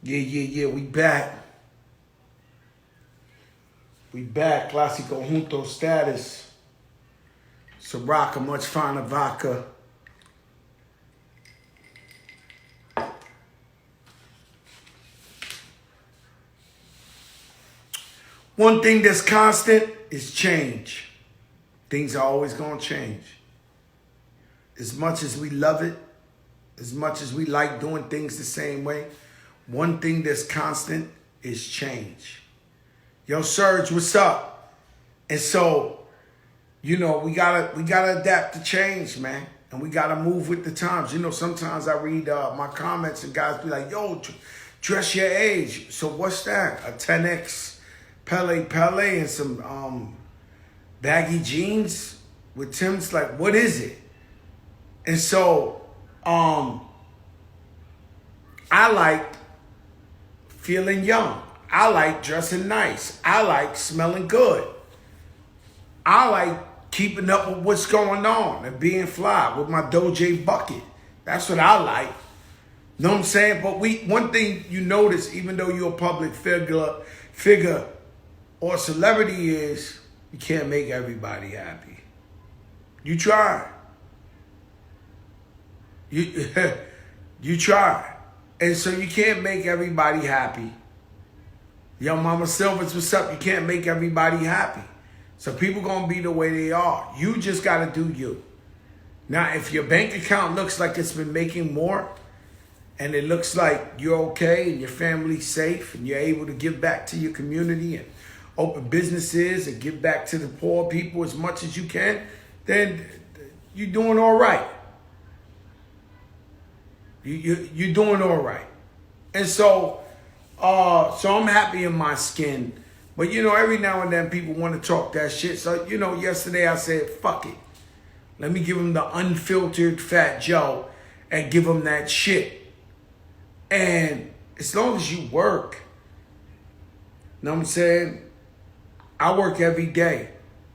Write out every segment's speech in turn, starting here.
Yeah, we back. We back. Clásico junto status. Soraka, much finer vodka. One thing that's constant is change. Things are always going to change. As much as we love it, as much as we like doing things the same way, one thing that's constant is change. Yo, Serge, what's up? And so, you know, we gotta adapt to change, man. And we gotta move with the times. You know, sometimes I read my comments and guys be like, yo, dress your age. So what's that? A 10X pele and some baggy jeans with Tim's? Like, what is it? And so, I like feeling young. I like dressing nice. I like smelling good. I like keeping up with what's going on and being fly with my Doja bucket. That's what I like. Know what I'm saying? But one thing you notice, even though you're a public figure or celebrity, is you can't make everybody happy. You try. You try. And so you can't make everybody happy. Yo, Mama Silvers, what's up? You can't make everybody happy. So people going to be the way they are. You just got to do you. Now, if your bank account looks like it's been making more, and it looks like you're okay and your family's safe and you're able to give back to your community and open businesses and give back to the poor people as much as you can, then you're doing all right. You're doing all right. And so I'm happy in my skin. But, you know, every now and then people want to talk that shit. So, you know, yesterday I said, fuck it. Let me give them the unfiltered Fat Joe and give them that shit. And as long as you work, you know what I'm saying? I work every day.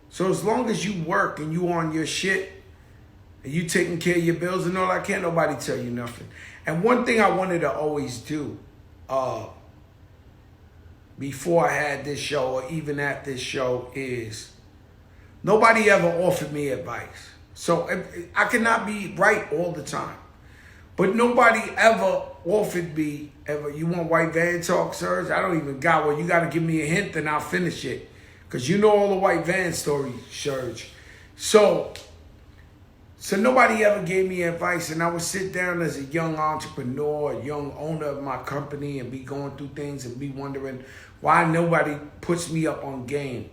So as long as you work and you on your shit and you taking care of your bills and all that, can't nobody tell you nothing. And one thing I wanted to always do, before I had this show or even at this show, is nobody ever offered me advice. So I cannot be right all the time. But nobody ever offered me, you want white van talk, Serge? I don't even got one. You got to give me a hint and I'll finish it. Because you know all the white van stories, Serge. So nobody ever gave me advice, and I would sit down as a young entrepreneur, a young owner of my company, and be going through things and be wondering why nobody puts me up on game.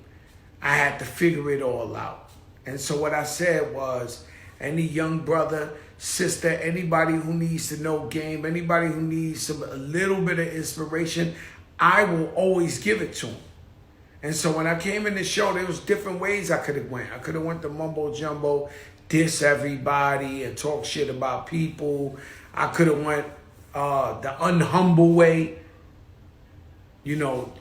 I had to figure it all out. And so what I said was, any young brother, sister, anybody who needs to know game, anybody who needs a little bit of inspiration, I will always give it to them. And so when I came in the show, there was different ways I could have went. I could have went the mumbo jumbo, diss everybody and talk shit about people. I could have went the unhumble way, you know,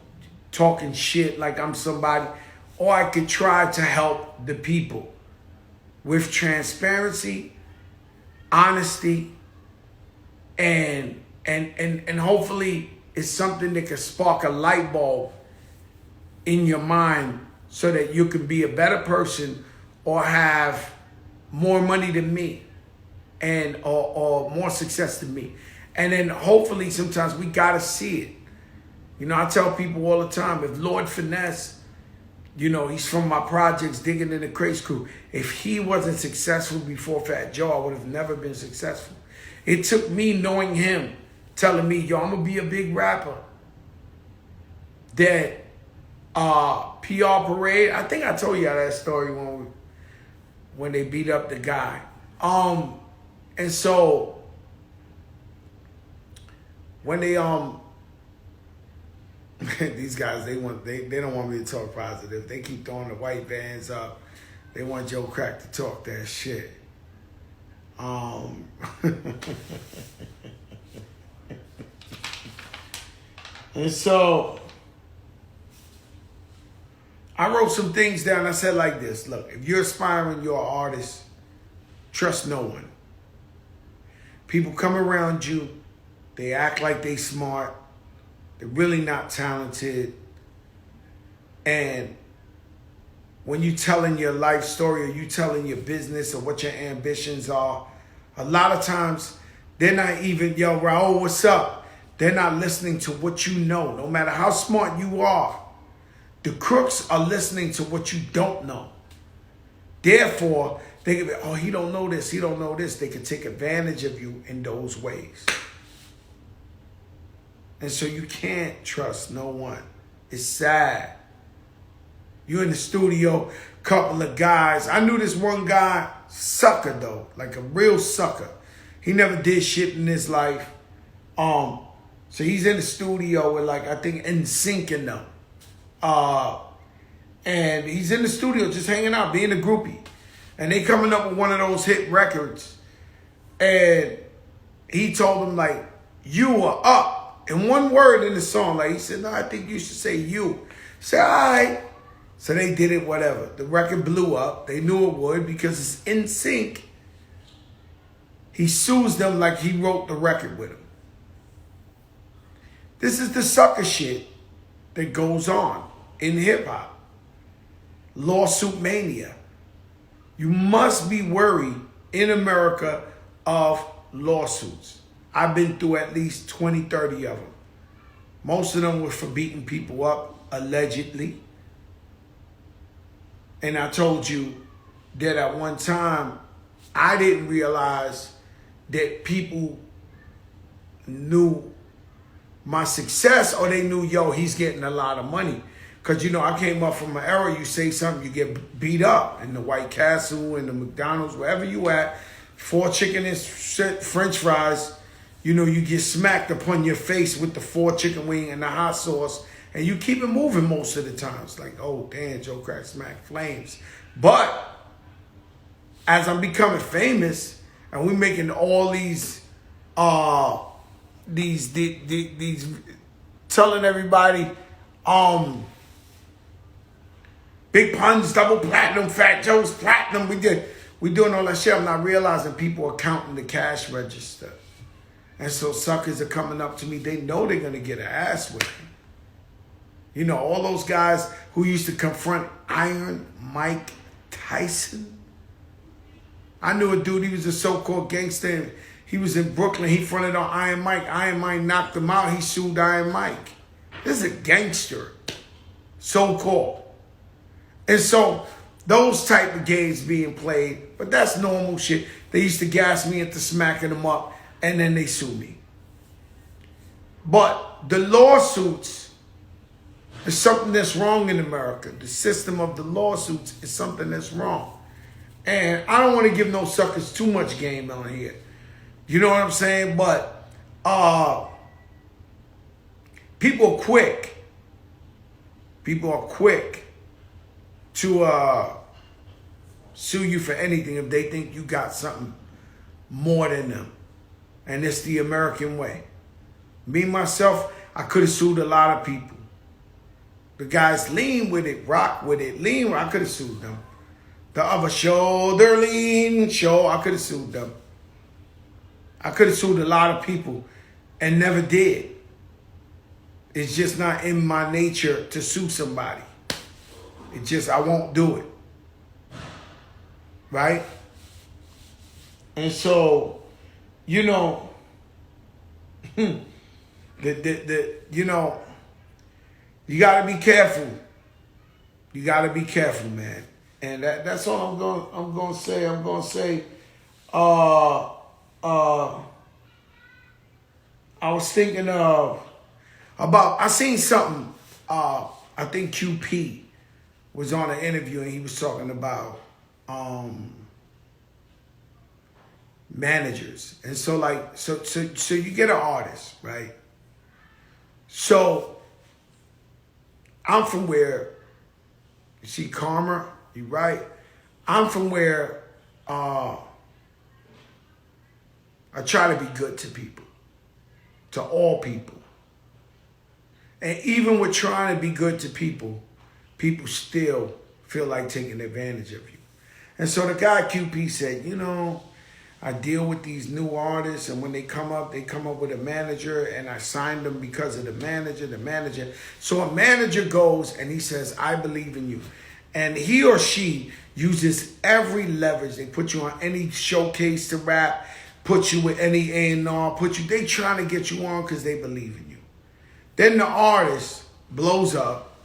talking shit like I'm somebody. Or I could try to help the people with transparency, honesty, and hopefully it's something that can spark a light bulb in your mind so that you can be a better person or have more money than me and or more success than me. And then hopefully sometimes we gotta see it. You know, I tell people all the time, if Lord Finesse, you know, he's from my projects, Digging in the Craze Crew. If he wasn't successful before Fat Joe, I would have never been successful. It took me knowing him, telling me, yo, I'm gonna be a big rapper, that PR parade, I think I told you that story when they beat up the guy. And so when they these guys, they don't want me to talk positive. They keep throwing the white vans up. They want Joe Crack to talk that shit. And so I wrote some things down. I said like this: look, if you're aspiring, you're an artist, trust no one. People come around you, they act like they smart, They're really not talented. And when you telling your life story, or you telling your business, or what your ambitions are, a lot of times they're not even, yo, Raul, what's up? They're not listening to what you know. No matter how smart you are, the crooks are listening to what you don't know. Therefore, they can be, oh, he don't know this, he don't know this. They can take advantage of you in those ways. And so you can't trust no one. It's sad. You're in the studio, couple of guys. I knew this one guy, sucker though, like a real sucker. He never did shit in his life. So he's in the studio with, like, I think NSYNC in them. And he's in the studio just hanging out, being a groupie. And they coming up with one of those hit records. And he told them, like, you are up. And one word in the song, like, he said, no, I think you should say you. He said, all right. So they did it, whatever. The record blew up. They knew it would because it's NSYNC. He sues them like he wrote the record with him. This is the sucker shit that goes on in hip-hop. Lawsuit mania. You must be worried in America of lawsuits. I've been through at least 20, 30 of them. Most of them were for beating people up, allegedly. And I told you that at one time, I didn't realize that people knew my success, or they knew, yo, he's getting a lot of money. Because, you know, I came up from an era, you say something, you get beat up. In the White Castle, in the McDonald's, wherever you at, 4 chicken and French fries, you know, you get smacked upon your face with the 4 chicken wing and the hot sauce. And you keep it moving most of the time. It's like, oh, damn, Joe Crack smack flames. But as I'm becoming famous, and we're making all these telling everybody, Big Puns, double platinum, Fat Joe's platinum. We doing all that shit. I'm not realizing people are counting the cash register. And so suckers are coming up to me. They know they're going to get an ass whipping. You know, all those guys who used to confront Iron Mike Tyson. I knew a dude, he was a so-called gangster. He was in Brooklyn. He fronted on Iron Mike. Iron Mike knocked him out. He sued Iron Mike. This is a gangster, so-called. And so those type of games being played, but that's normal shit. They used to gas me into smacking them up, and then they sue me. But the lawsuits is something that's wrong in America. The system of the lawsuits is something that's wrong. And I don't want to give no suckers too much game on here. You know what I'm saying? But people are quick. People are quick to sue you for anything if they think you got something more than them. And it's the American way. Me, myself, I could have sued a lot of people. The guys lean with it, rock with it, lean, I could have sued them. The other shoulder lean show, I could have sued them. I could have sued a lot of people and never did. It's just not in my nature to sue somebody. It just, I won't do it. Right? And so, you know, you know, you gotta be careful. You gotta be careful, man. And that's all I'm gonna say. I'm gonna say, I was thinking I seen something, I think QP was on an interview and he was talking about managers. And so like, so you get an artist, right? So I'm from where, you see karma, you right? I'm from where I try to be good to people, to all people. And even with trying to be good to people, people still feel like taking advantage of you. And so the guy QP said, you know, I deal with these new artists, and when they come up with a manager, and I signed them because of the manager. So a manager goes and he says, I believe in you. And he or she uses every leverage. They put you on any showcase to rap, put you with any A&R, they trying to get you on because they believe in you. Then the artist blows up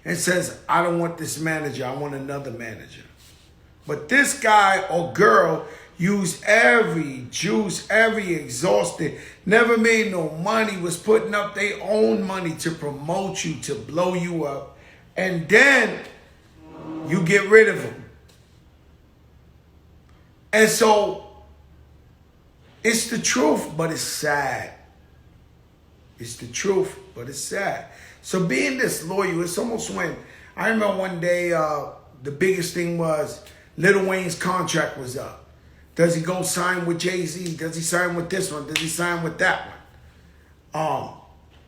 and says, I don't want this manager, I want another manager. But this guy or girl used every juice, every exhausted, never made no money, was putting up their own money to promote you, to blow you up. And then you get rid of them. And so it's the truth, but it's sad. It's the truth, but it's sad. So being disloyal, it's almost when, I remember one day, the biggest thing was Lil Wayne's contract was up. Does he go sign with Jay-Z? Does he sign with this one? Does he sign with that one?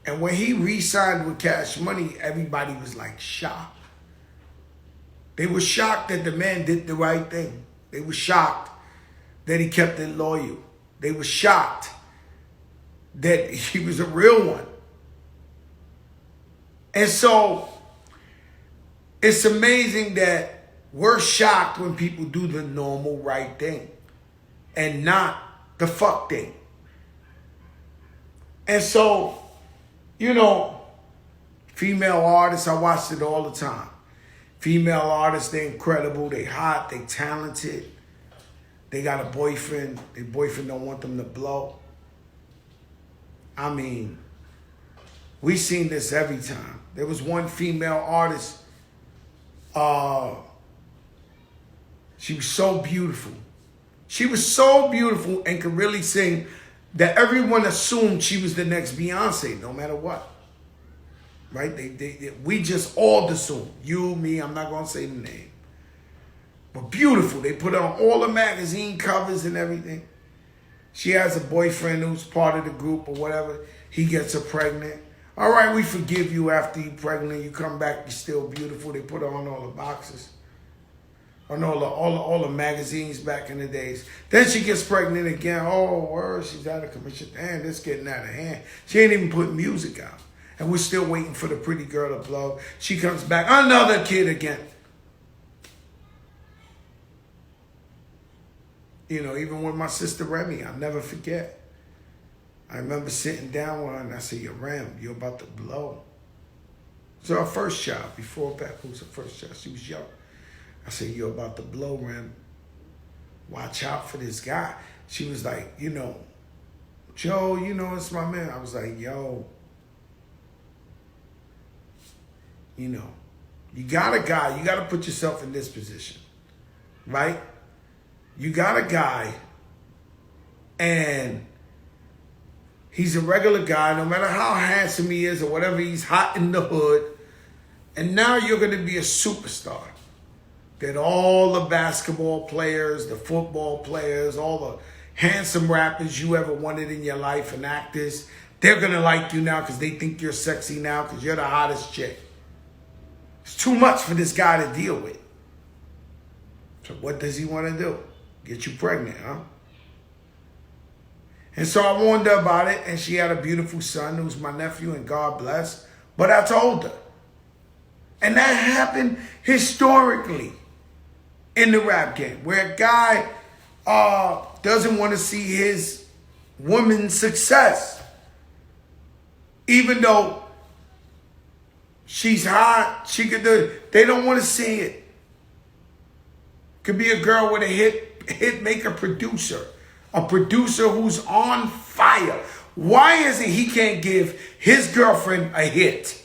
And when he re-signed with Cash Money, everybody was like shocked. They were shocked that the man did the right thing. They were shocked that he kept it loyal. They were shocked that he was a real one. And so it's amazing that we're shocked when people do the normal right thing and not the fuck thing. And so, you know, female artists, I watch it all the time. Female artists, they're incredible, they hot, they talented. They got a boyfriend, their boyfriend don't want them to blow. I mean, we seen this every time. There was one female artist, she was so beautiful. She was so beautiful and could really sing that everyone assumed she was the next Beyonce, no matter what. Right? We just all assumed. You, me, I'm not going to say the name. But beautiful. They put her on all the magazine covers and everything. She has a boyfriend who's part of the group or whatever. He gets her pregnant. All right, we forgive you after you're pregnant. You come back, you're still beautiful. They put her on all the boxes. On all the magazines back in the days. Then she gets pregnant again. Oh, word, she's out of commission. Damn, this getting out of hand. She ain't even putting music out. And we're still waiting for the pretty girl to blow. She comes back, another kid again. You know, even with my sister Remy, I'll never forget. I remember sitting down with her and I said, yo, Rem, you're about to blow. It was her first child. Before Beth was her first child. She was young. I said, you're about to blow, Rem. Watch out for this guy. She was like, you know, Joe, you know, it's my man. I was like, yo, you know, you got a guy. You got to put yourself in this position, right? You got a guy, and he's a regular guy, no matter how handsome he is or whatever, he's hot in the hood. And now you're going to be a superstar. That all the basketball players, the football players, all the handsome rappers you ever wanted in your life and actors, they're going to like you now because they think you're sexy now because you're the hottest chick. It's too much for this guy to deal with. So what does he want to do? Get you pregnant, huh? And so I warned her about it, and she had a beautiful son who's my nephew, and God bless. But I told her. And that happened historically in the rap game, where a guy doesn't want to see his woman's success. Even though she's hot, she could do it. They don't want to see it. Could be a girl with a hit maker producer. A producer who's on fire. Why is it he can't give his girlfriend a hit?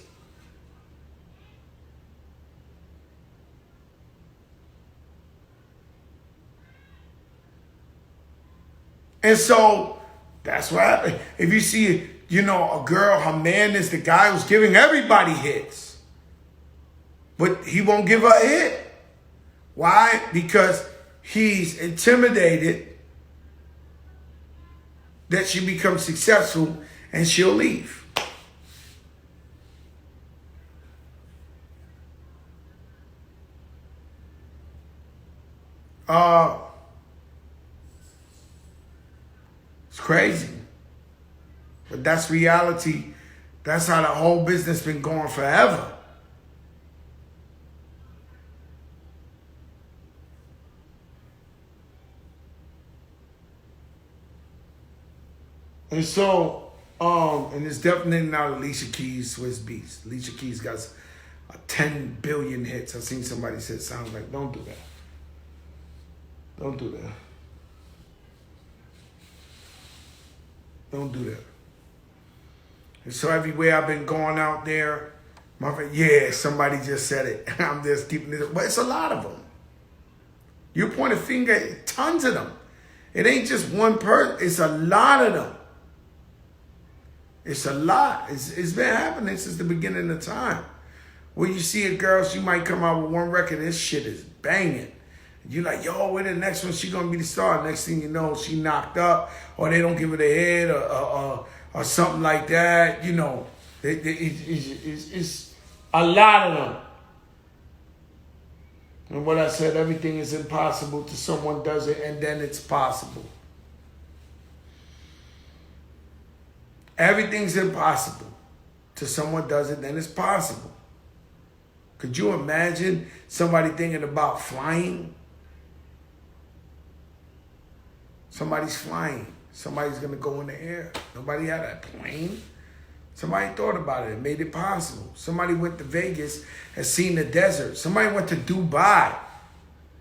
And so that's what happened. If you see, you know, a girl, her man is the guy who's giving everybody hits. But he won't give her a hit. Why? Because he's intimidated that she becomes successful and she'll leave. It's crazy. But that's reality. That's how the whole business been going forever. And so, and it's definitely not Alicia Keys' Swiss Beats. Alicia Keys got 10 billion hits. I seen somebody said sounds like, don't do that. Don't do that. Don't do that. And so everywhere I've been going out there, my friend, yeah, somebody just said it. I'm just keeping it, but it's a lot of them. You point a finger at tons of them. It ain't just one person, it's a lot of them. It's a lot. It's been happening since the beginning of time. Where you see a girl, she might come out with one record, this shit is banging. You're like, yo, where the next one? She gonna be the star. Next thing you know, she knocked up, or they don't give her the head, or something like that. You know, it's a lot of them. And what I said, everything is impossible till someone does it, and then it's possible. Everything's impossible till someone does it, then it's possible. Could you imagine somebody thinking about flying? Somebody's flying. Somebody's going to go in the air. Nobody had a plane. Somebody thought about it and made it possible. Somebody went to Vegas and seen the desert. Somebody went to Dubai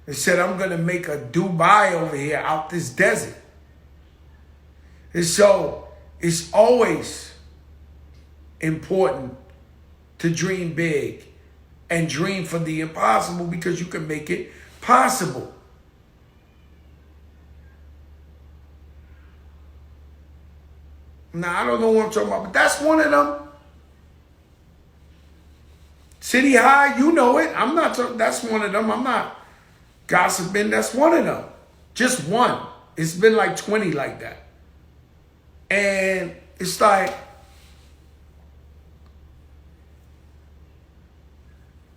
and said, I'm going to make a Dubai over here out this desert. And so it's always important to dream big and dream for the impossible, because you can make it possible. Now, I don't know what I'm talking about, but that's one of them. City High, you know it. I'm not talking, that's one of them. I'm not gossiping. That's one of them. Just one. It's been like 20 like that. And it's like,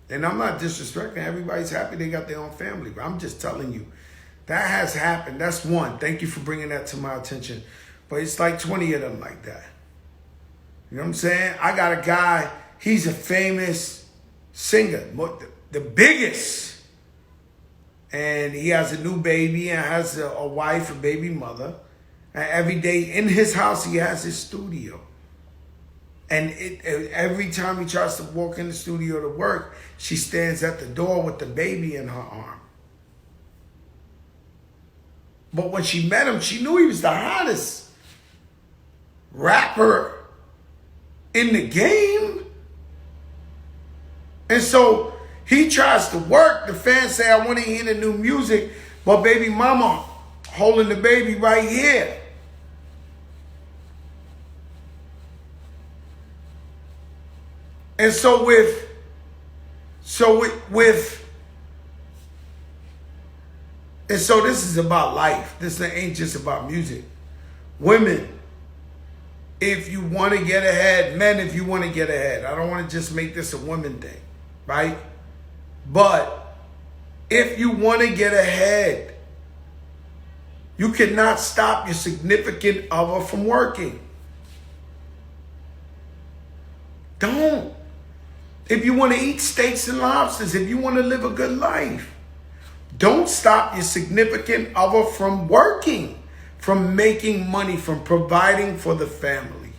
and I'm not disrespecting. Everybody's happy they got their own family. But I'm just telling you, that has happened. That's one. Thank you for bringing that to my attention. But it's like 20 of them like that. You know what I'm saying? I got a guy, he's a famous singer, the biggest. And he has a new baby and has a wife, a baby mother. And every day in his house, he has his studio. And every time he tries to walk in the studio to work, she stands at the door with the baby in her arm. But when she met him, she knew he was the hottest rapper in the game. And so he tries to work. The fans say, I want to hear the new music, but baby mama holding the baby right here. And so and so this is about life. This ain't just about music. Women, if you want to get ahead, men, if you want to get ahead, I don't want to just make this a woman thing, right? But if you want to get ahead, you cannot stop your significant other from working. Don't. If you want to eat steaks and lobsters, if you want to live a good life, don't stop your significant other from working, from making money, from providing for the family.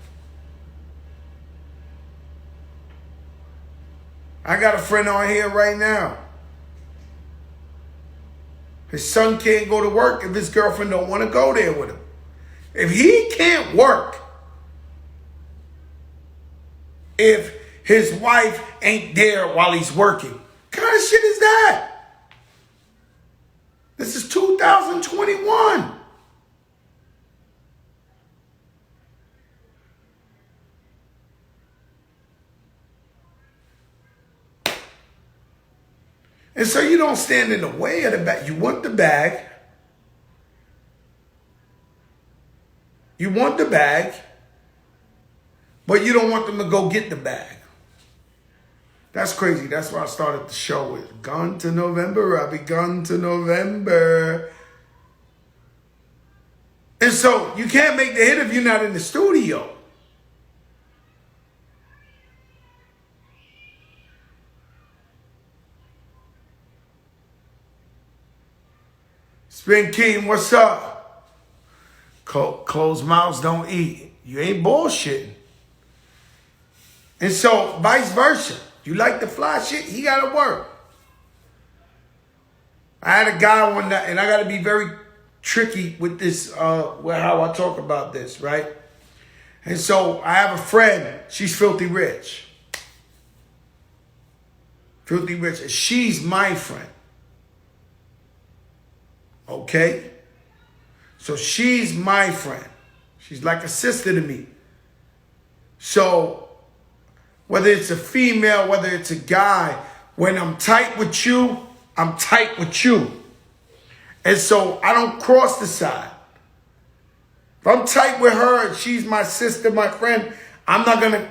I got a friend on here right now. His son can't go to work if his girlfriend don't want to go there with him. If he can't work, if his wife ain't there while he's working, what kind of shit is that? This is 2021. And so you don't stand in the way of the bag. You want the bag. You want the bag, but you don't want them to go get the bag. That's crazy. That's why I started the show with Gone to November. I'll be gone to November. And so you can't make the hit if you're not in the studio. Spin King, what's up? Closed mouths don't eat. You ain't bullshitting. And so, vice versa. You like the fly shit, he got to work. I had a guy one night, and I got to be very tricky with this, with how I talk about this, right? And so, I have a friend. She's filthy rich. Filthy rich. And she's my friend. Okay? So, she's my friend. She's like a sister to me. So, whether it's a female, whether it's a guy, when I'm tight with you, I'm tight with you. And so I don't cross the side. If I'm tight with her and she's my sister, my friend, I'm not going to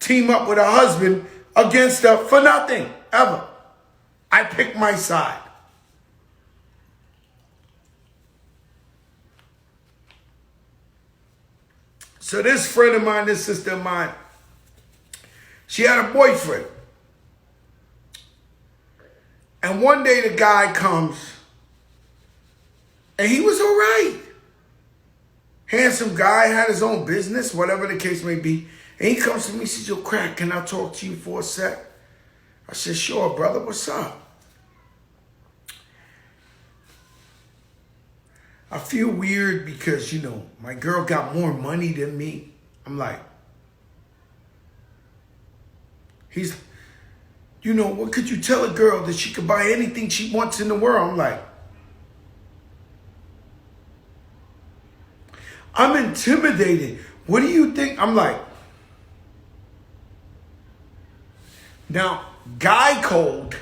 team up with her husband against her for nothing, ever. I pick my side. So this friend of mine, this sister of mine, she had a boyfriend. And one day the guy comes, and he was all right. Handsome guy, had his own business, whatever the case may be. And he comes to me, he says, yo, Crack, can I talk to you for a sec? I said, sure, brother, what's up? I feel weird because, you know, my girl got more money than me. I'm like, he's, you know, what could you tell a girl that she could buy anything she wants in the world? I'm like, I'm intimidated. What do you think? I'm like, now, guy code,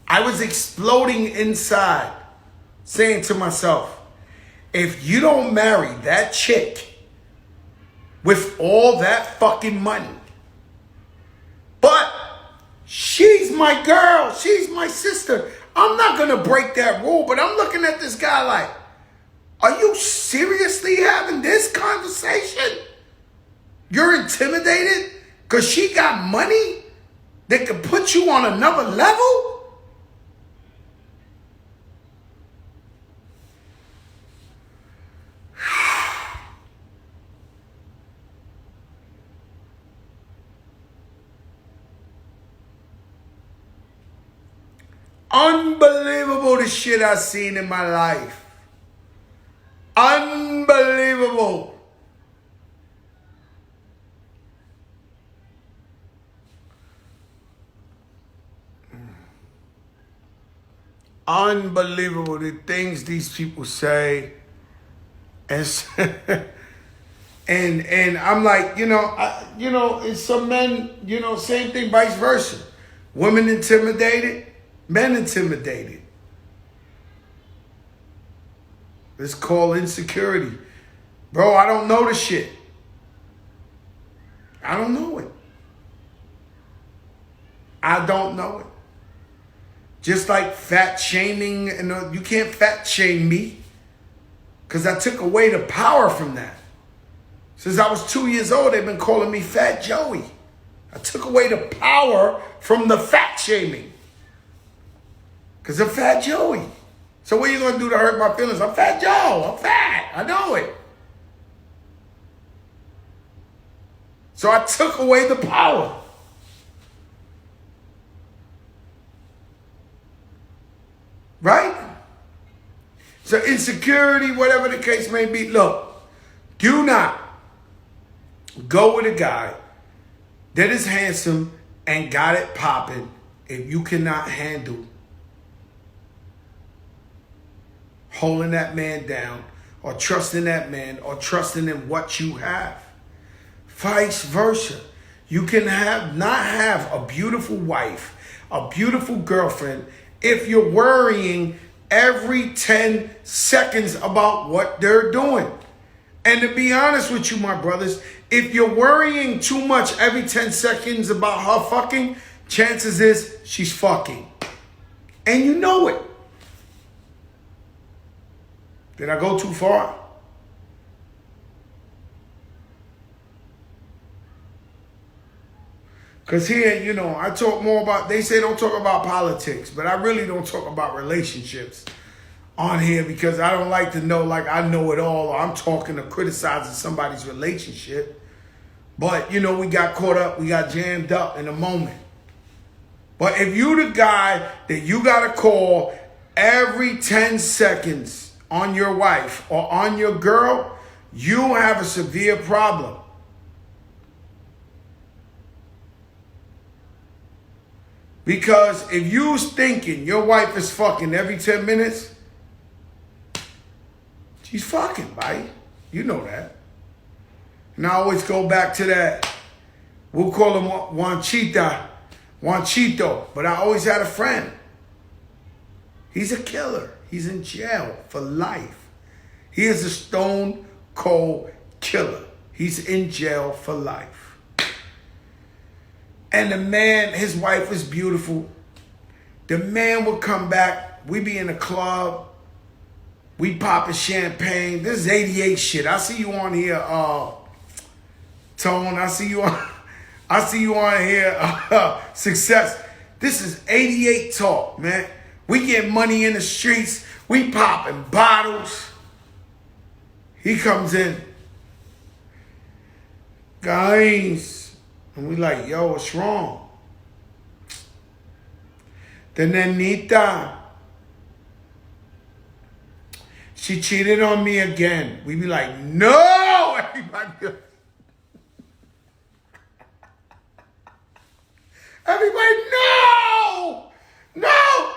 I was exploding inside, saying to myself, if you don't marry that chick with all that fucking money, but she's my girl, she's my sister, I'm not going to break that rule. But I'm looking at this guy like, are you seriously having this conversation? You're intimidated because she got money that could put you on another level? Unbelievable the shit I've seen in my life. Unbelievable. Unbelievable the things these people say. And and I'm like, it's some men, same thing, vice versa. Women intimidated, men intimidated. It's called insecurity. Bro, I don't know the shit. I don't know it. I don't know it. Just like fat shaming, and you can't fat shame me because I took away the power from that. Since I was 2 years old, they've been calling me Fat Joey. I took away the power from the fat shaming because I'm Fat Joey. So what are you going to do to hurt my feelings? I'm Fat Joe. I'm fat. I know it. So I took away the power. Right? So insecurity, whatever the case may be. Look, do not go with a guy that is handsome and got it popping if you cannot handle holding that man down or trusting that man or trusting in what you have. Vice versa. You can not have a beautiful wife, a beautiful girlfriend, if you're worrying every 10 seconds about what they're doing. And to be honest with you, my brothers, if you're worrying too much every 10 seconds about her fucking, chances is she's fucking. And you know it. Did I go too far? Because here, you know, I talk more about, they say don't talk about politics, but I really don't talk about relationships on here because I don't like to know like I know it all or I'm talking or criticizing somebody's relationship. But, you know, we got caught up, we got jammed up in a moment. But if you the guy that you got to call every 10 seconds on your wife or on your girl, you have a severe problem. Because if you's thinking your wife is fucking every 10 minutes, she's fucking, right? You know that. And I always go back to that. We'll call him Juanchito. But I always had a friend. He's a killer. He's in jail for life. He is a stone cold killer. He's in jail for life. And the man, his wife was beautiful. The man would come back. We be in a club. We popping champagne. This is 88 shit. I see you on here, Tone. I see you on here, Success. This is 88 talk, man. We get money in the streets. We popping bottles. He comes in. Guys. And we like, yo, what's wrong? The nenita, she cheated on me again. We be like, no! Everybody, no! No!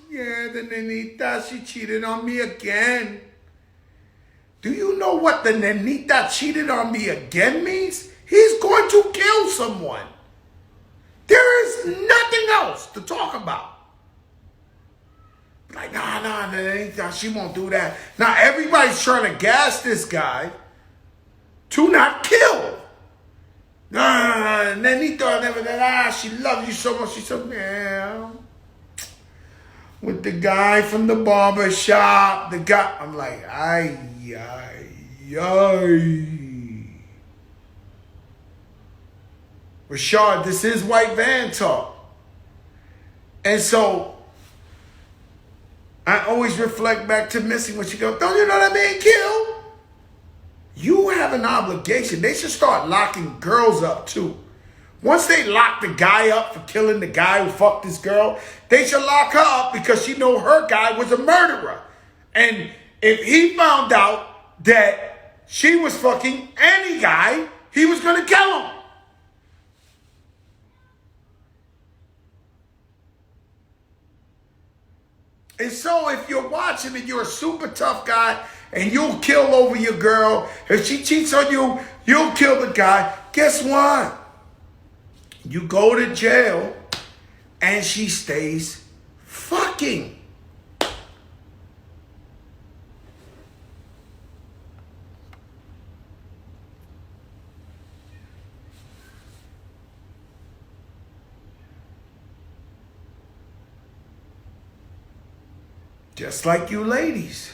Yeah, the nenita, she cheated on me again. Do you know what the nenita cheated on me again means? He's going to kill someone. There is nothing else to talk about. Like, nah, she won't do that. Now, everybody's trying to gas this guy to not kill. Nah, Nenita never, she loves you so much. She said, yeah. With the guy from the barber shop, the guy, I'm like, ay. Rashard, this is white van talk. And so I always reflect back to Missy when she goes, don't you know that man killed? You have an obligation. They should start locking girls up too. Once they lock the guy up for killing the guy who fucked this girl, they should lock her up because she know her guy was a murderer. And if he found out that she was fucking any guy, he was going to kill him. And so if you're watching and you're a super tough guy and you'll kill over your girl, if she cheats on you, you'll kill the guy. Guess what? You go to jail and she stays fucking. Just like you ladies.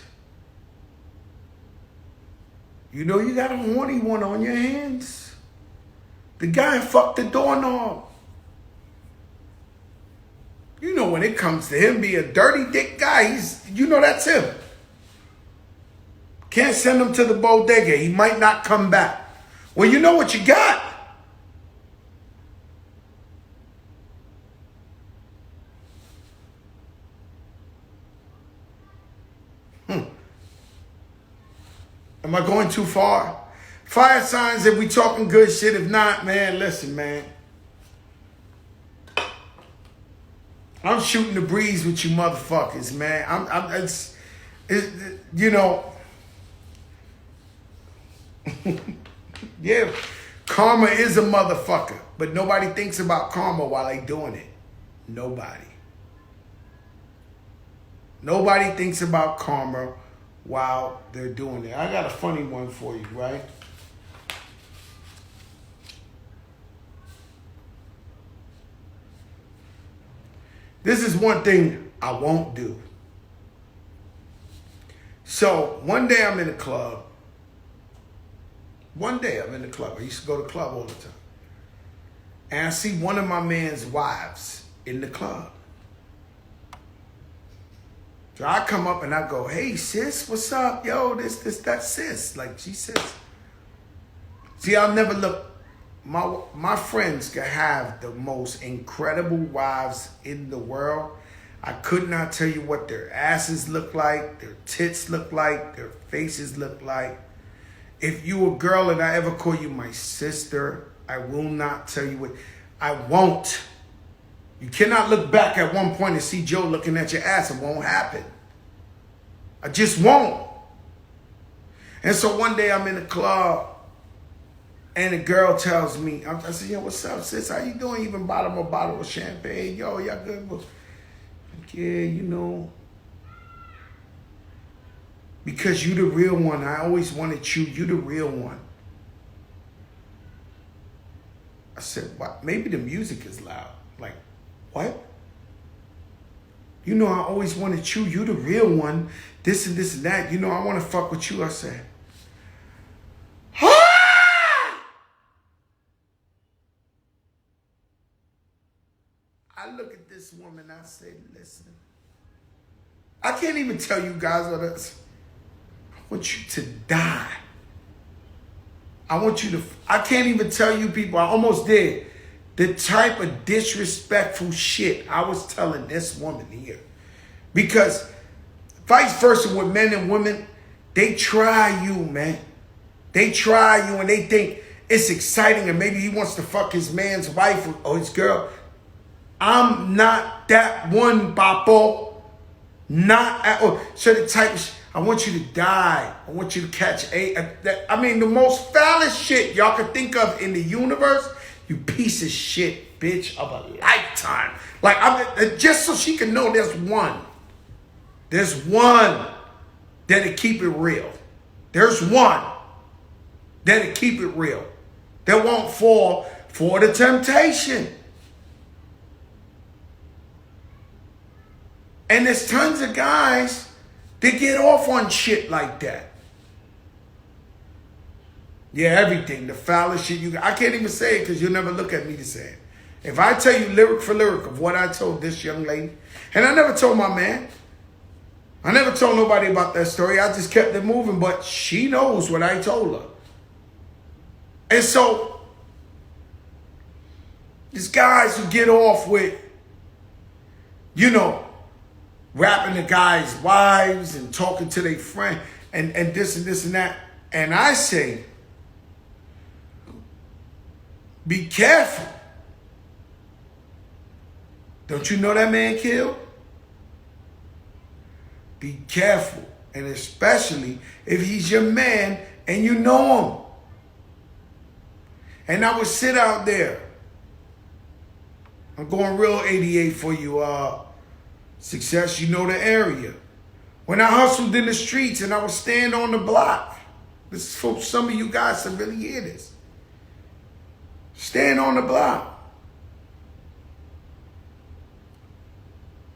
You know you got a horny one on your hands. The guy fucked the doorknob. You know when it comes to him be a dirty dick guy, you know that's him. Can't send him to the bodega. He might not come back. Well, you know what you got. Am I going too far? Fire signs if we talking good shit. If not, man, listen, man. I'm shooting the breeze with you motherfuckers, man. It's you know. Yeah, karma is a motherfucker, but nobody thinks about karma while they doing it. Nobody. Nobody thinks about karma while they're doing it. I got a funny one for you, right? This is one thing I won't do. So one day I'm in the club. I used to go to the club all the time. and I see one of my man's wives in the club. So I come up and I go, hey, sis, what's up? Yo, this, that, sis. Like, she says. See, I'll never look. My friends can have the most incredible wives in the world. I could not tell you what their asses look like, their tits look like, their faces look like. If you a girl and I ever call you my sister, I will not tell you what. I won't. You cannot look back at one point and see Joe looking at your ass. It won't happen. I just won't. And so one day I'm in the club and a girl tells me, I said, yo, what's up, sis? How you doing? Even bought him a bottle of champagne. Yo, y'all good? Like, yeah, you know. Because you the real one. I always wanted you. You the real one. I said, what? Maybe the music is loud. Like, what? You know, I always wanted you. You the real one. This and this and that. You know, I want to fuck with you. I said, I look at this woman. I say, listen. I can't even tell you guys what this. I want you to die. I want you to, I can't even tell you people, I almost did, the type of disrespectful shit I was telling this woman here. Because vice versa with men and women, they try you, man. They try you and they think it's exciting and maybe he wants to fuck his man's wife or his girl. I'm not that one, Papo. Not at all. So the type of I want you to die. I want you to catch I mean, the most foulest shit y'all could think of in the universe, you piece of shit, bitch, of a lifetime. Like, just so she can know there's one. There's one that'll keep it real. There's one that'll keep it real. That won't fall for the temptation. And there's tons of guys that get off on shit like that. Yeah, everything. The foulest shit I can't even say it because you'll never look at me to say it. If I tell you lyric for lyric of what I told this young lady, and I never told my man. I never told nobody about that story. I just kept it moving, but she knows what I told her. And so, these guys who get off with, you know, rapping the guys' wives and talking to their friend and this and that. And I say, be careful. Don't you know that man killed? Be careful. And especially if he's your man and you know him. And I would sit out there. I'm going real 88 for you, Success, you know the area. When I hustled in the streets and I would stand on the block. This is for some of you guys to really hear this. Stand on the block.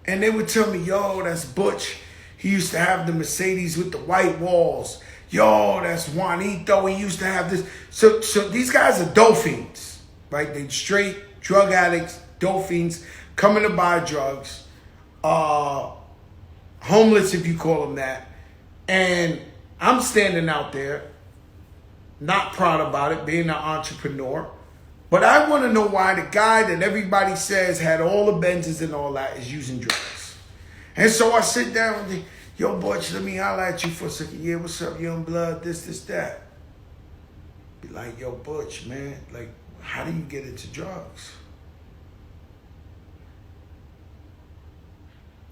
And they would tell me, yo, that's Butch. He used to have the Mercedes with the white walls. Yo, that's Juanito. He used to have this. So these guys are dope fiends, right? They straight drug addicts, dope fiends, coming to buy drugs. Homeless, if you call them that. And I'm standing out there, not proud about it, being an entrepreneur. But I want to know why the guy that everybody says had all the Benzes and all that is using drugs. And so I sit down and think, yo, Butch, let me holler at you for a second. Yeah, what's up, young blood, this, that. Be like, yo, Butch, man, like, how do you get into drugs?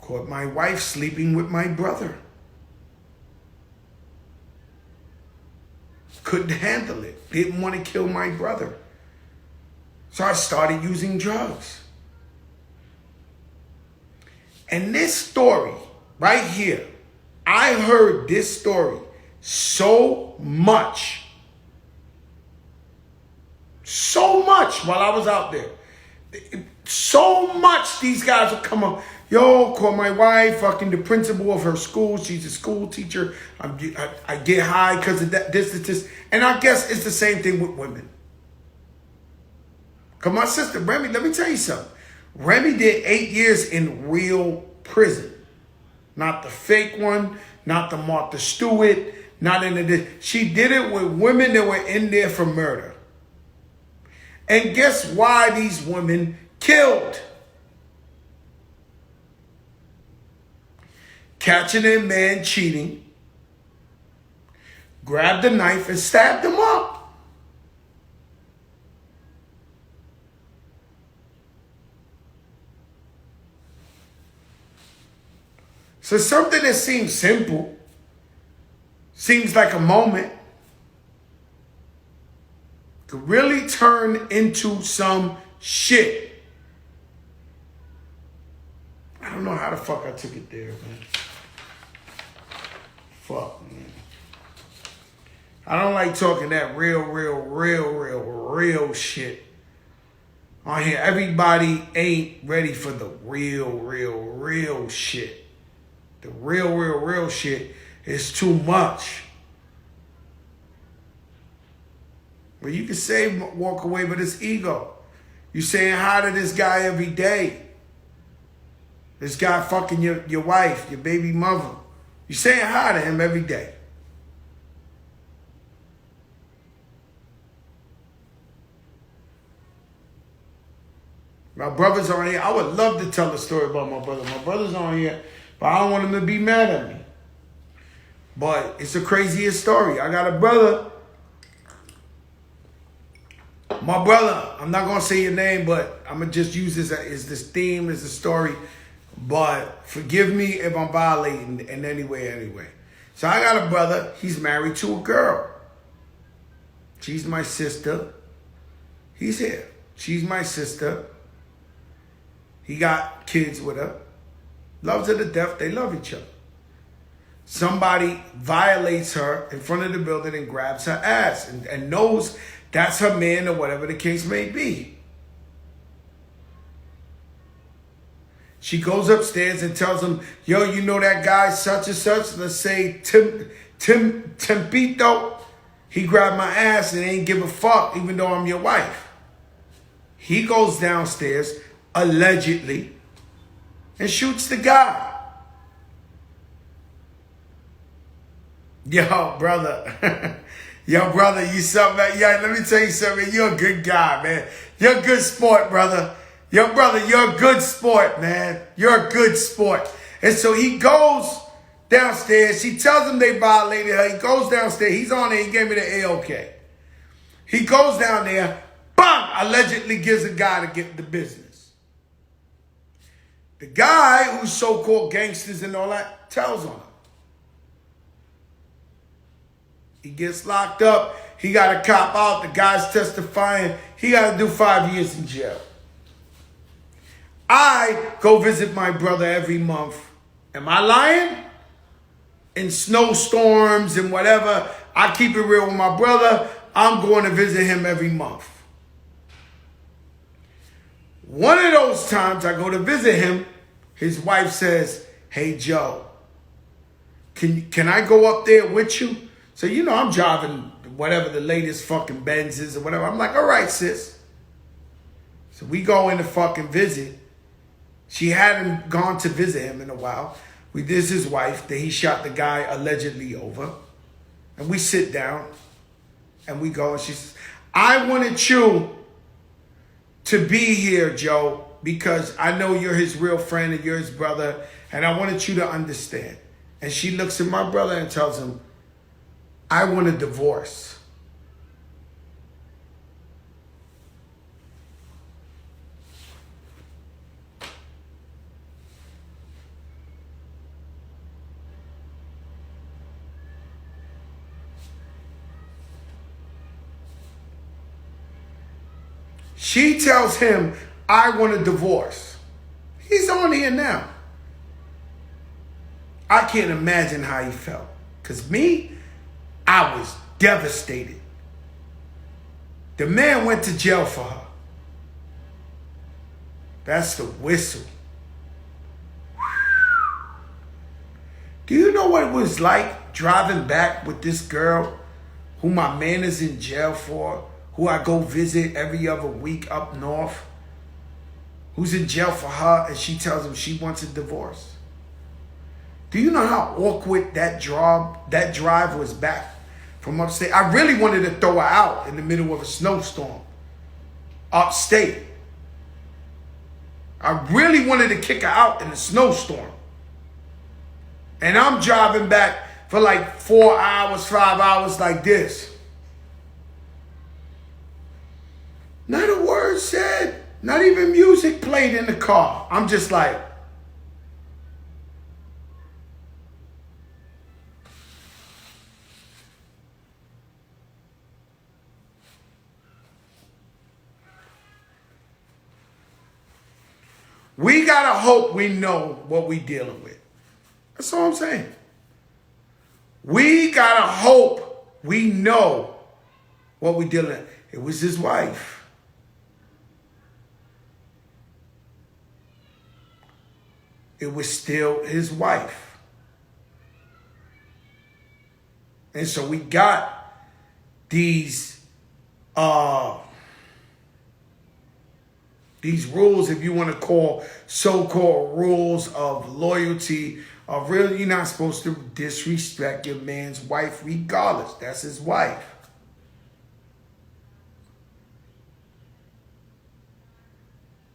Caught my wife sleeping with my brother. Couldn't handle it. Didn't want to kill my brother. So I started using drugs. And this story right here, I heard this story so much while I was out there. So much these guys would come up. Yo, call my wife, fucking the principal of her school. She's a school teacher. I get high because of that, this. And I guess it's the same thing with women. Because my sister, Remy, let me tell you something. Remy did 8 years in real prison. Not the fake one, not the Martha Stewart, not in the... She did it with women that were in there for murder. And guess why these women killed? Catching a man cheating, grabbed a knife and stabbed him up. So something that seems simple, seems like a moment, could really turn into some shit. I don't know how the fuck I took it there, man. Fuck, man. I don't like talking that real shit on here. Everybody ain't ready for the real shit. The real shit is too much. Well, you can say walk away, but it's ego. You saying hi to this guy every day. This guy fucking your wife, your baby mother. You saying hi to him every day. My brother's on here. I would love to tell a story about my brother. My brother's on here, but I don't want him to be mad at me. But it's the craziest story. I got a brother. My brother, I'm not going to say your name, but I'm going to just use this as this theme, as a story. But forgive me if I'm violating in any way, anyway. So I got a brother. He's married to a girl. She's my sister. He's here. She's my sister. He got kids with her. Loves her to death. They love each other. Somebody violates her in front of the building and grabs her ass and knows that's her man or whatever the case may be. She goes upstairs and tells him, yo, you know that guy such and such? Let's say Tempito. He grabbed my ass and ain't give a fuck even though I'm your wife. He goes downstairs, allegedly, and shoots the guy. Yo, brother. Yo, brother, you something. Yo, let me tell you something. You're a good guy, man. You're a good sport, brother. Yo, brother, you're a good sport, man. You're a good sport. And so he goes downstairs. She tells him they violated her. He goes downstairs. He's on there. He gave me the AOK. He goes down there. Bang! Allegedly gives a guy to get the business. The guy who's so-called gangsters and all that tells on him. He gets locked up. He got to cop out. The guy's testifying. He got to do 5 years in jail. I go visit my brother every month. Am I lying? In snowstorms and whatever. I keep it real with my brother. I'm going to visit him every month. One of those times I go to visit him, his wife says, hey, Joe, can I go up there with you? So, you know, I'm driving whatever the latest fucking Benz is or whatever. I'm like, all right, sis. So we go in to fucking visit. She hadn't gone to visit him in a while. This is his wife that he shot the guy allegedly over. And we sit down and we go and she says, I wanted you to be here, Joe, because I know you're his real friend and you're his brother. And I wanted you to understand. And she looks at my brother and tells him, I want a divorce. She tells him, I want a divorce. He's on here now. I can't imagine how he felt. Because me, I was devastated. The man went to jail for her. That's the whistle. Do you know what it was like driving back with this girl who my man is in jail for, who I go visit every other week up north, who's in jail for her, and she tells him she wants a divorce. Do you know how awkward that drive was back from upstate? I really wanted to throw her out in the middle of a snowstorm upstate. I really wanted to kick her out in a snowstorm. And I'm driving back for like 4 hours, 5 hours like this. Not a word said. Not even music played in the car. I'm just like, we gotta hope we know what we dealing with. That's all I'm saying. We gotta hope we know what we dealing with. It was his wife. It was still his wife. And so we got these rules, if you want to call so-called rules of loyalty, are really, you're not supposed to disrespect your man's wife regardless. That's his wife.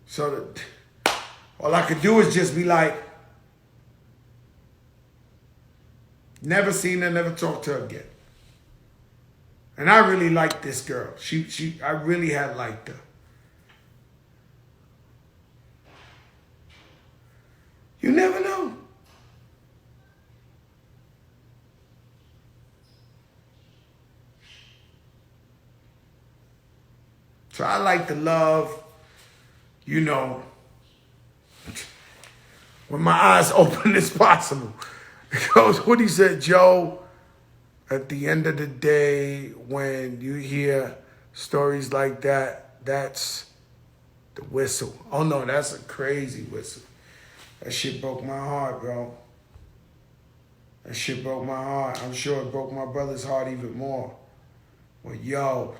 So all I could do is just be like, never seen her, never talked to her again. And I really liked this girl. I really had liked her. You never know. So I like to love, you know, with my eyes open as possible. Because what he said, Joe, at the end of the day, when you hear stories like that, that's the whistle. Oh no, that's a crazy whistle. That shit broke my heart, bro. That shit broke my heart. I'm sure it broke my brother's heart even more. But yo,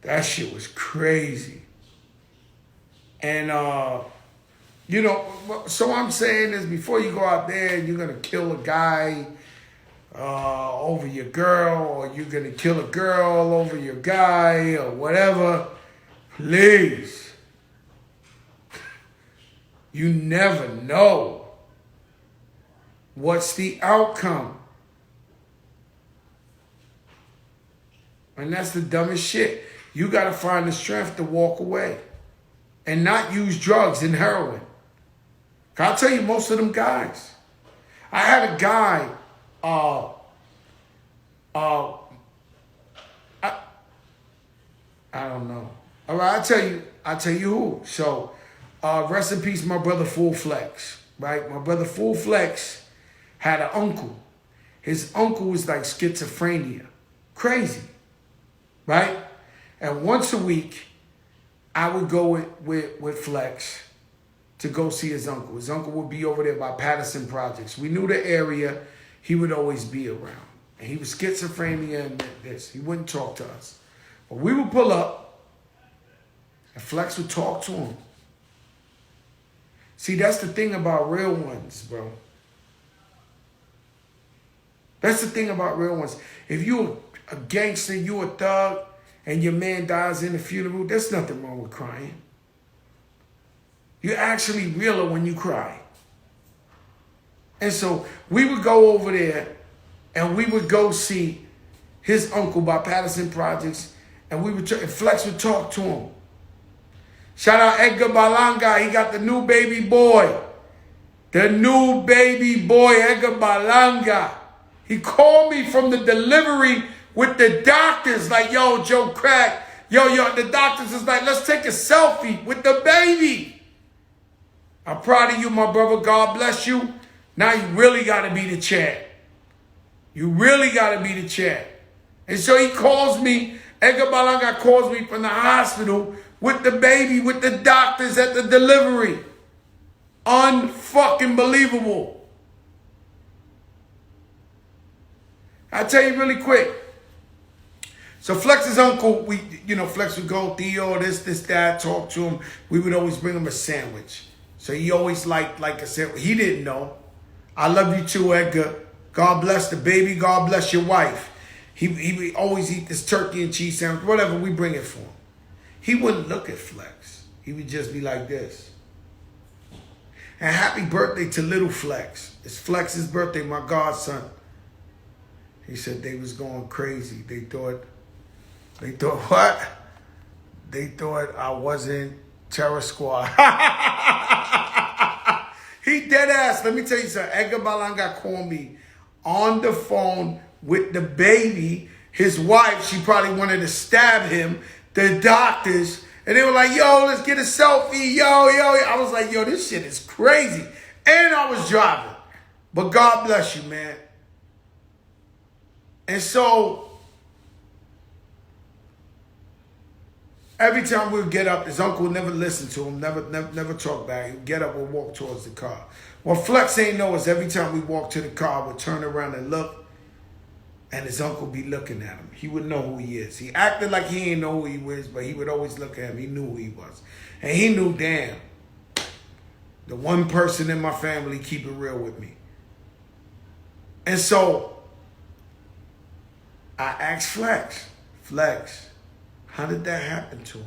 that shit was crazy. And, you know, so I'm saying is before you go out there and you're going to kill a guy over your girl, or you're going to kill a girl over your guy or whatever, please. You never know what's the outcome. And that's the dumbest shit. You got to find the strength to walk away and not use drugs and heroin. I'll tell you, most of them guys. I had a guy, I don't know. All right, I'll tell you who. So, rest in peace, my brother Full Flex, right? My brother Full Flex had an uncle. His uncle was like schizophrenia. Crazy, right? And once a week, I would go with Flex to go see his uncle. His uncle would be over there by Patterson Projects. We knew the area. He would always be around. And he was schizophrenia and this. He wouldn't talk to us. But we would pull up, and Flex would talk to him. See, that's the thing about real ones, bro. That's the thing about real ones. If you're a gangster, you a thug, and your man dies in the funeral, there's nothing wrong with crying. You're actually realer when you cry. And so we would go over there and we would go see his uncle by Patterson Projects, and and Flex would talk to him. Shout out Edgar Balanga. He got the new baby boy. The new baby boy, Edgar Balanga. He called me from the delivery with the doctors like, yo, Joe Crack. Yo, the doctors is like, let's take a selfie with the baby. I'm proud of you, my brother. God bless you. Now you really got to be the champ. You really got to be the champ. And so he calls me, Edgar Balanga calls me from the hospital with the baby, with the doctors at the delivery. Unfucking believable. I'll tell you really quick. So Flex's uncle, Flex would go, Theo, this, that, talk to him. We would always bring him a sandwich. So he always like I said, he didn't know. I love you too, Edgar. God bless the baby. God bless your wife. He would always eat this turkey and cheese sandwich, whatever, we bring it for him. He wouldn't look at Flex. He would just be like this. And happy birthday to little Flex. It's Flex's birthday, my godson. He said they was going crazy. They thought what? They thought I wasn't Terror Squad. He dead ass. Let me tell you something. Edgar Balanga called me on the phone with the baby. His wife, she probably wanted to stab him. The doctors. And they were like, yo, let's get a selfie. Yo. I was like, yo, this shit is crazy. And I was driving. But God bless you, man. And so, every time we would get up, his uncle would never listen to him, never talk back. He would get up and walk towards the car. What Flex ain't know is every time we walked to the car, we'd turn around and look, and his uncle be looking at him. He would know who he is. He acted like he ain't know who he was, but he would always look at him. He knew who he was. And he knew, damn, the one person in my family keep it real with me. And so, I asked Flex, how did that happen to him?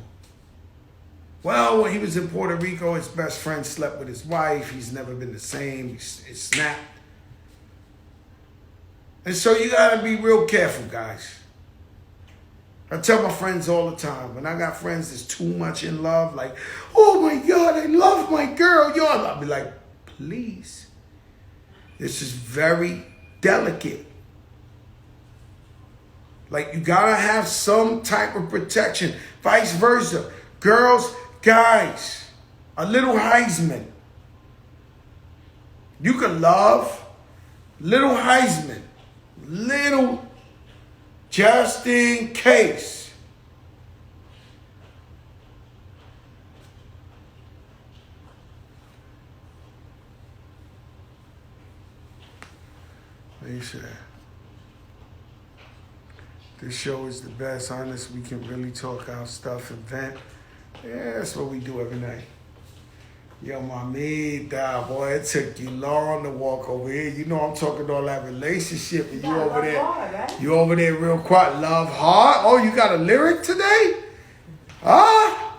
Well, when he was in Puerto Rico, his best friend slept with his wife. He's never been the same. He snapped. And so you got to be real careful, guys. I tell my friends all the time, when I got friends that's too much in love, like, oh my God, I love my girl. I'll be like, please. This is very delicate. Like, you gotta have some type of protection. Vice versa. Girls, guys, a little Heisman. You can love, little Heisman. Little, just in case. What do you say? This show is the best, honest. We can really talk our stuff and vent. Yeah, that's what we do every night. Yo, mamita, boy, it took you long to walk over here. You know I'm talking all that relationship, and you over there. Hard, right? You over there real quiet. Love hard. Oh, you got a lyric today? Huh?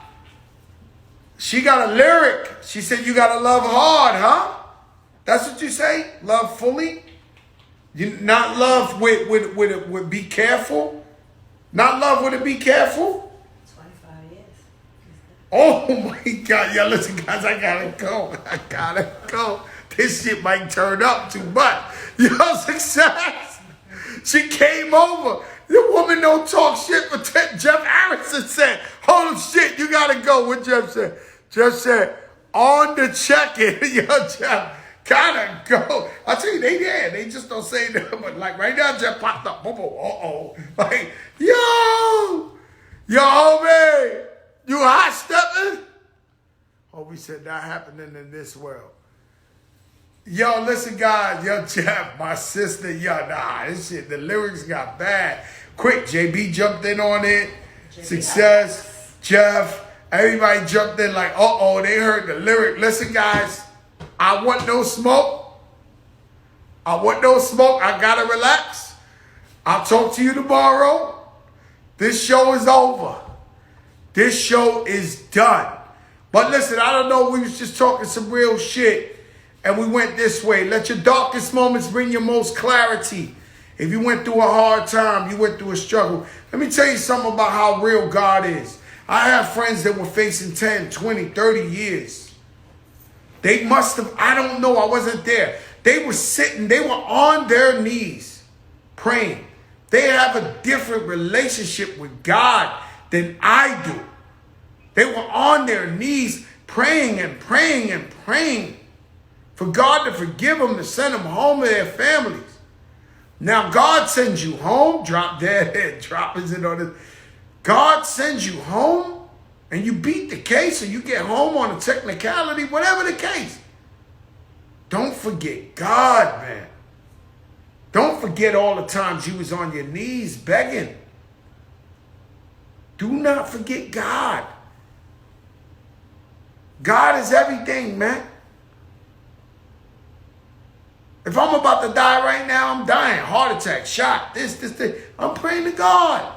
She got a lyric. She said you gotta love hard, huh? That's what you say? Love fully? You not love with be careful? Not love with a be careful? 25 years. Oh my God. Yeah, listen, guys, I gotta go. This shit might turn up too much. Yo, Success. She came over. The woman don't talk shit, but Jeff Harrison said, hold shit, you gotta go. What Jeff said? Jeff said, on the check-in. Yo, Jeff. Gotta go. I tell you, they there. They just don't say that. But like right now, Jeff popped up. Uh-oh. Like, yo, homie, you hot stepping? Hobie said that happening in this world. Yo, listen, guys. Yo, Jeff, my sister. Yo, nah, this shit, the lyrics got bad. Quick, JB jumped in on it. Success, Jeff, everybody jumped in like, uh-oh, they heard the lyric. Listen, guys. I want no smoke. I gotta relax. I'll talk to you tomorrow. This show is over. This show is done. But listen, I don't know. We was just talking some real shit. And we went this way. Let your darkest moments bring your most clarity. If you went through a hard time, you went through a struggle. Let me tell you something about how real God is. I have friends that were facing 10, 20, 30 years. They must have, I don't know, I wasn't there. They were sitting, they were on their knees praying. They have a different relationship with God than I do. They were on their knees praying and praying and praying for God to forgive them, to send them home to their families. Now God sends you home, drop dead, drop is it on it. God sends you home. And you beat the case or you get home on a technicality, whatever the case. Don't forget God, man. Don't forget all the times you was on your knees begging. Do not forget God. God is everything, man. If I'm about to die right now, I'm dying. Heart attack, shot, this. I'm praying to God.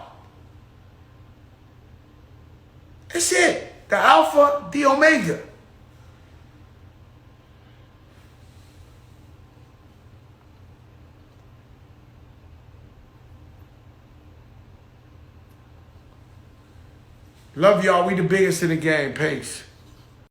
That's it. The Alpha, the Omega. Love y'all. We the biggest in the game. Peace.